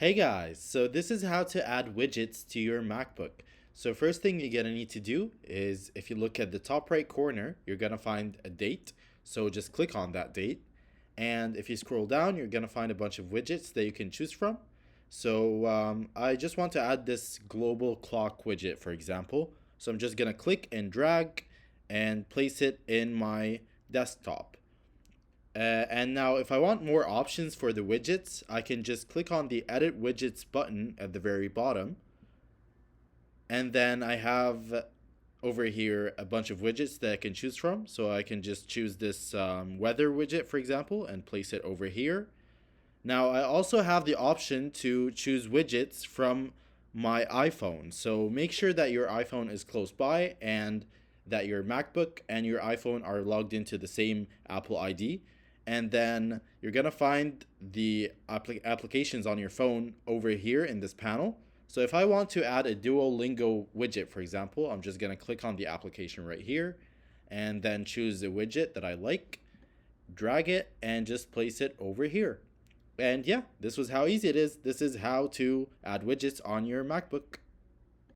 Hey guys, so this is how to add widgets to your MacBook. So first thing you're gonna need to do is if you look at the top right corner, you're gonna find a date. So just click on that date. And if you scroll down, you're gonna find a bunch of widgets that you can choose from. So I just want to add this global clock widget, for example. So I'm just gonna click and drag and place it in my desktop. And now if I want more options for the widgets, I can just click on the Edit Widgets button at the very bottom. And then I have over here a bunch of widgets that I can choose from. So I can just choose this weather widget, for example, and place it over here. Now I also have the option to choose widgets from my iPhone. So make sure that your iPhone is close by and that your MacBook and your iPhone are logged into the same Apple ID. And then you're gonna find the applications on your phone over here in this panel. So if I want to add a Duolingo widget, for example, I'm just gonna click on the application right here and then choose a widget that I like, drag it, and just place it over here. And yeah, this was how easy it is. This is how to add widgets on your MacBook.